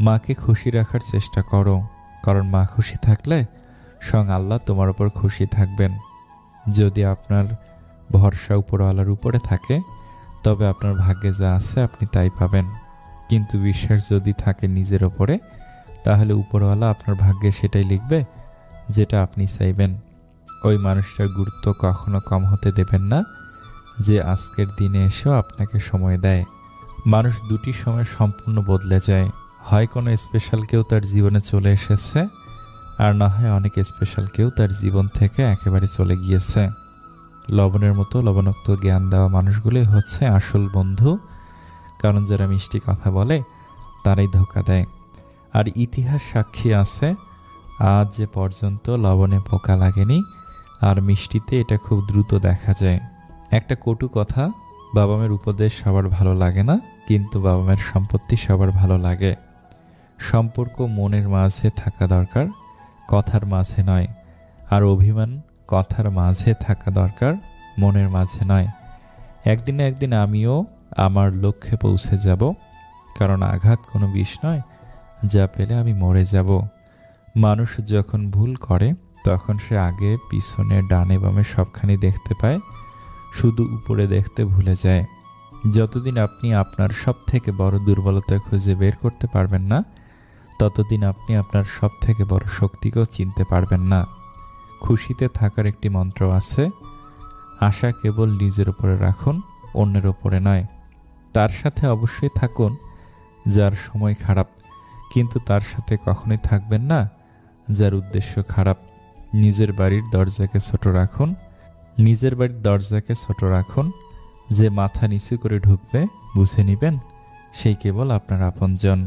মাকে খুশি রাখার চেষ্টা করো, কারণ মা খুশি থাকলে স্বয়ং আল্লাহ তোমার উপর খুশি থাকবেন। যদি আপনার ভরসা উপরওয়ালার উপরে থাকে, তবে আপনার ভাগ্যে যা আছে আপনি তাই পাবেন। কিন্তু বিশ্বাস যদি থাকে নিজের ওপরে, তাহলে উপরওয়ালা আপনার ভাগ্যে সেটাই লিখবে যেটা আপনি চাইবেন। ওই মানুষটার গুরুত্ব কখনো কম হতে দেবেন না, যে আজকের দিনে এসেও আপনাকে সময় দেয়। মানুষ দুটি সময় সম্পূর্ণ বদলে যায়। হয় কোনো স্পেশাল কেউ তার জীবনে চলে এসেছে, আর না হয় অনেক স্পেশাল কেউ তার জীবন থেকে একেবারে চলে গিয়েছে। লবণের মতো লবণাক্ত জ্ঞান দেওয়া মানুষগুলোই হচ্ছে আসল বন্ধু, কারণ যারা মিষ্টি কথা বলে তারাই ধোঁকা দেয়। আর ইতিহাস সাক্ষী আছে, আজ যে পর্যন্ত লবণে পোকা লাগেনি, আর মিষ্টিতে এটা খুব দ্রুত দেখা যায়। একটা কটু কথা, বাবা মায়ের উপদেশ সবার ভালো লাগে না, কিন্তু বাবা মায়ের সম্পত্তি সবার ভালো লাগে। সম্পর্ক মনের মাঝে থাকা দরকার, কথার মাঝে নয়। আর অভিমান কথার মাঝে থাকা দরকার, মনের মাঝে নয়। একদিন না একদিন আমিও আমার লক্ষ্যে পৌঁছে যাব, কারণ আঘাত কোনো বিষ নয়, যা পেলে আমি মরে যাব। মানুষ যখন ভুল করে তখন সে আগে পিছনে ডানে বামে সবখানি দেখতে পায়, শুধু উপরে দেখতে ভুলে যায়। যতদিন আপনি আপনার সব থেকে বড় দুর্বলতা খুঁজে বের করতে পারবেন না, ততদিন আপনি আপনার সব থেকে বড় শক্তিকেও চিনতে পারবেন না। খুশিতে থাকার একটি মন্ত্র আছে, আশা কেবল নিজের উপরে রাখুন, অন্যের উপরে নয়। তার সাথে অবশ্যই থাকুন যার সময় খারাপ, কিন্তু তার সাথে কখনোই থাকবেন না যার উদ্দেশ্য খারাপ। নিজের বাড়ির দরজাকে ছোট রাখুন। যে মাথা নিচু করে ঢুকবে, বুঝে নিবেন সেই কেবল আপনার আপনজন।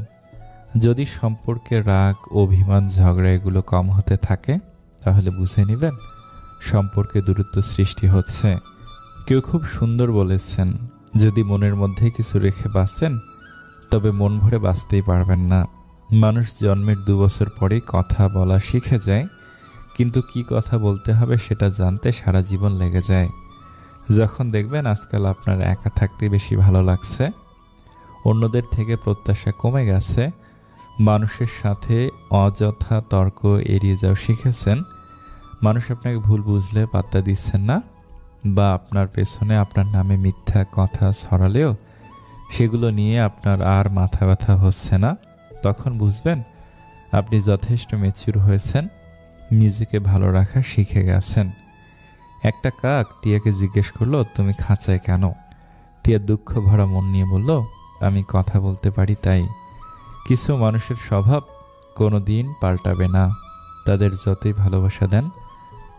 যদি সম্পর্কে রাগ, অভিমান, ঝগড়া এগুলো কম হতে থাকে, তাহলে বুঝে নিবেন সম্পর্কে দূরত্ব সৃষ্টি হচ্ছে। কেউ খুব সুন্দর বলেছেন, যদি মনের মধ্যে কিছু রেখে বাঁচেন, তবে মন ভরে বাঁচতেই পারবেন না। মানুষ জন্মের 2 বছর পরেই কথা বলা শিখে যায়, কিন্তু কি কথা বলতে হবে সেটা জানতে সারা জীবন লেগে যায়। যখন দেখবেন আজকাল আপনার একা থাকতে বেশি ভালো লাগছে, অন্যদের থেকে প্রত্যাশা কমে গেছে, মানুষের সাথে অযথা তর্ক এড়িয়ে যাও শিখেছেন, মানুষ আপনাকে ভুল বুঝলে পাত্তা দিচ্ছেন না, বা আপনার পেছনে আপনার নামে মিথ্যা কথা ছড়ালেও সেগুলো নিয়ে আপনার আর মাথা ব্যথা হচ্ছে না, তখন বুঝবেন আপনি যথেষ্ট ম্যাচিউর হয়েছেন, নিজেকে ভালো রাখা শিখে গেছেন। একটা কাক টিয়াকে জিজ্ঞেস করলো, তুমি খাঁচায় কেন? টিয়া দুঃখ ভরা মন নিয়ে বলল, আমি কথা বলতে পারি তাই। কিছু মানুষের স্বভাব কোনো দিন পাল্টাবে না, তাদের যতই ভালোবাসা দেন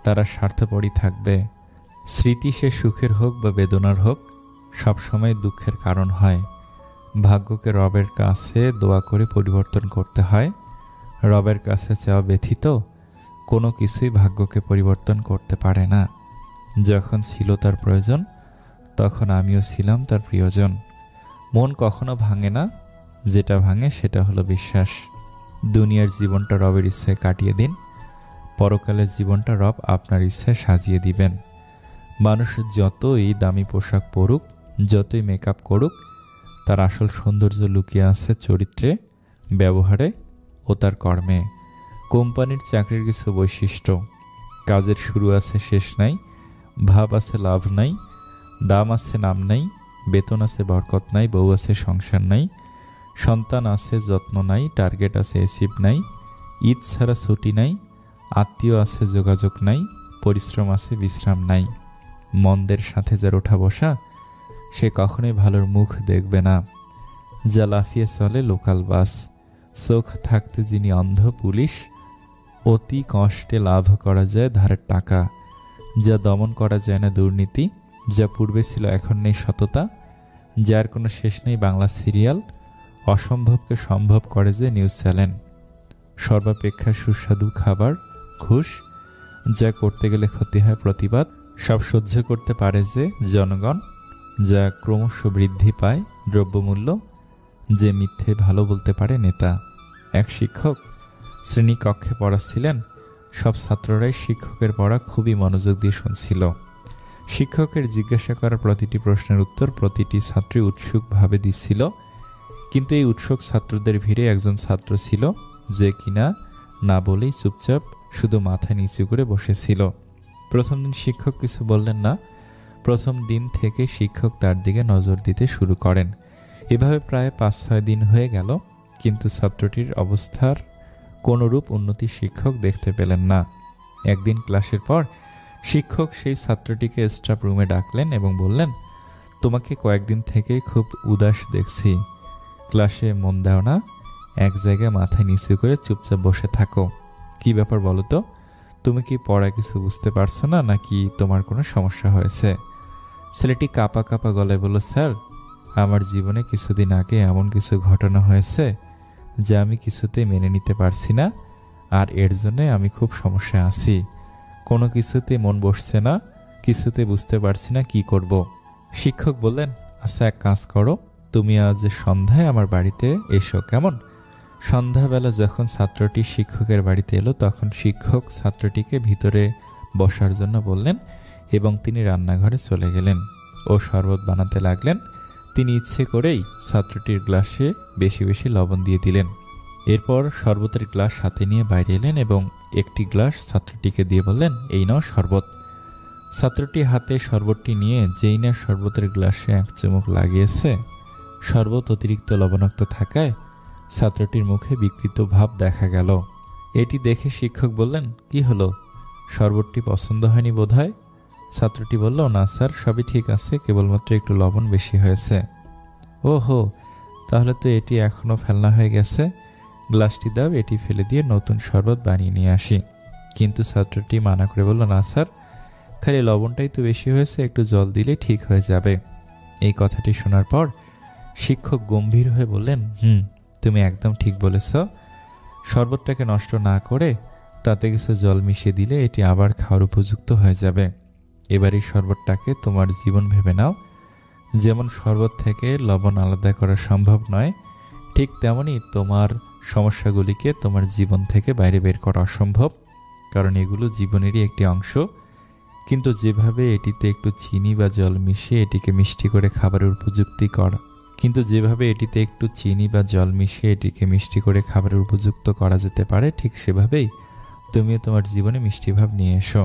তারা স্বার্থপরই থাকবে। স্মৃতি সে সুখের হোক বা বেদনার হোক, সবসময় দুঃখের কারণ হয়। ভাগ্যকে রবের কাছে দোয়া করে পরিবর্তন করতে হয়। রবের কাছে চাওয়া ব্যথিত কোনো কিছুই ভাগ্যকে পরিবর্তন করতে পারে না। যখন ছিল তার প্রয়োজন, তখন আমিও ছিলাম তার প্রিয়জন। মন কখনো ভাঙে না, যেটা ভাঙে সেটা হলো বিশ্বাস। দুনিয়ার জীবনটা রবের ইচ্ছায় কাটিয়ে দিন, পরকালের জীবনটা রব আপনার ইচ্ছায় সাজিয়ে দিবেন। মানুষ যতই দামি পোশাক পরুক, যতই মেকআপ করুক, তার আসল সৌন্দর্য লুকিয়ে আছে চরিত্রে, ব্যবহারে ও তার কর্মে। কোম্পানির চাকরির কিছু বৈশিষ্ট্য: কাজের শুরু আছে, শেষ নাই, ভাব আছে, লাভ নাই, দাম আছে, নাম নাই, বেতন আছে, বরকত নাই, বউ আছে, সংসার নাই, সন্তান আছে, যত্ন নাই, টার্গেট আছে, অ্যাচিভ নাই, ঈদ ছাড়া ছুটি নাই, আত্মীয় আছে, যোগাযোগ নাই, পরিশ্রম আছে, বিশ্রাম নাই। মন্দের সাথে যার ওঠা বসা, সে কখনোই ভালোর মুখ দেখবে না। যা লাফিয়ে চলে লোকাল বাস, চোখ থাকতে যিনি অন্ধ পুলিশ, অতি কষ্টে লাভ করা যায় ধারের টাকা, যা দমন করা যায় না দুর্নীতি, যা পূর্বে ছিল এখন নেই সততা, যার কোনো শেষ নেই বাংলা সিরিয়াল, অসম্ভবকে সম্ভব করে যে নিউজ চ্যানেল, সর্বাপেক্ষা সুস্বাদু খাবার ঘুষ, যা করতে গেলে ক্ষতি হয় প্রতিবাদ, সব সহ্য করতে পারে যে জনগণ, যা ক্রমশ বৃদ্ধি পায় দ্রব্যমূল্য, যে মিথ্যে ভালো বলতে পারে নেতা। এক শিক্ষক শ্রেণীকক্ষে পড়াচ্ছিলেন, সব ছাত্ররাই শিক্ষকের পড়া খুবই মনোযোগ দিয়ে শুনছিল। শিক্ষকের জিজ্ঞাসা করা প্রতিটি প্রশ্নের উত্তর প্রতিটি ছাত্রী উৎসুকভাবে দিচ্ছিল, কিন্তু এই উৎসুক ছাত্রদের ভিড়ে একজন ছাত্র ছিল যে কিনা না বলেই চুপচাপ শুধু মাথা নিচু করে বসেছিল। প্রথম দিন শিক্ষক কিছু বললেন না। প্রথম দিন থেকে শিক্ষক তার দিকে নজর দিতে শুরু করেন। এভাবে প্রায় 5-6 দিন হয়ে গেল, কিন্তু ছাত্রটির অবস্থার কোনরূপ উন্নতি শিক্ষক দেখতে পেলেন না। একদিন ক্লাসের পর শিক্ষক সেই ছাত্রটিকে স্টাফ রুমে ডাকলেন এবং বললেন, তোমাকে কয়েকদিন থেকেই খুব উদাস দেখছি, ক্লাসে মন দাও না, এক জায়গায় মাথা নিচু করে চুপচাপ বসে থাকো। কি ব্যাপার বলো তো? তুমি কি পড়া কিছু বুঝতে পারছো না, নাকি তোমার কোনো সমস্যা হয়েছে? ছেলেটি কাঁপা কাঁপা গলায় বলল, স্যার, আমার জীবনে কিছুদিন আগে এমন কিছু ঘটনা হয়েছে যা আমি কিছুতেই মেনে নিতে পারছি না, আর এর জন্য আমি খুব সমস্যায় আছি। কোনো কিছুতে মন বসছে না, কিছুতে বুঝতে পারছি না কি করব। শিক্ষক বললেন, আচ্ছা এক কাজ করো, তুমি আজ সন্ধ্যায় আমার বাড়িতে এসো, কেমন? সন্ধ্যাবেলা যখন ছাত্রটি শিক্ষকের বাড়িতে এলো, তখন শিক্ষক ছাত্রটিকে ভিতরে বসার জন্য বললেন এবং তিনি রান্নাঘরে চলে গেলেন ও শরবত বানাতে লাগলেন। তিনি ইচ্ছে করেই ছাত্রটির গ্লাসে বেশি বেশি লবণ দিয়ে দিলেন। এরপর শরবতের গ্লাস হাতে নিয়ে বাইরে এলেন এবং একটি গ্লাস ছাত্রটিকে দিয়ে বললেন, এই নাও শরবত। ছাত্রটি হাতে শরবতটি নিয়ে যেই না শরবতের গ্লাসে এক চুমুক লাগিয়েছে, শরবত অতিরিক্ত লবণাক্ত থাকায় ছাত্রটির মুখে বিকৃত ভাব দেখা গেল। এটি দেখে শিক্ষক বললেন, কি হলো, শরবতটি পছন্দ হয়নি বোধহয়? ছাত্রটি বলল, না স্যার, সবই ঠিক আছে, কেবলমাত্র একটু লবণ বেশি হয়েছে। ও হো, তাহলে তো এটি এখনও ফেলনা হয়ে গেছে। গ্লাসটি দাও, এটি ফেলে দিয়ে নতুন শরবত বানিয়ে নিয়ে আসি। কিন্তু ছাত্রটি মানা করে বলল, না স্যার, খালি লবণটাই তো বেশি হয়েছে, একটু জল দিলে ঠিক হয়ে যাবে। এই কথাটি শোনার পর শিক্ষক গম্ভীর হয়ে বললেন, তুমি একদম ঠিক বলেছ। শরবতটাকে নষ্ট না করে তাতে কিছু জল মিশিয়ে দিলে এটি আবার খাওয়ার উপযুক্ত হয়ে যাবে। এবার এই শরবতটাকে তোমার জীবন ভেবে নাও। যেমন শরবত থেকে লবণ আলাদা করা সম্ভব নয়, ঠিক তেমনই তোমার সমস্যাগুলিকে তোমার জীবন থেকে বাইরে বের করা অসম্ভব, কারণ এগুলো জীবনেরই একটি অংশ। কিন্তু যেভাবে এটিতে একটু চিনি বা জল মিশিয়ে এটিকে মিষ্টি করে খাবারের উপযুক্ত করা যেতে পারে, ঠিক সেভাবেই তুমিও তোমার জীবনে মিষ্টি ভাব নিয়ে এসো।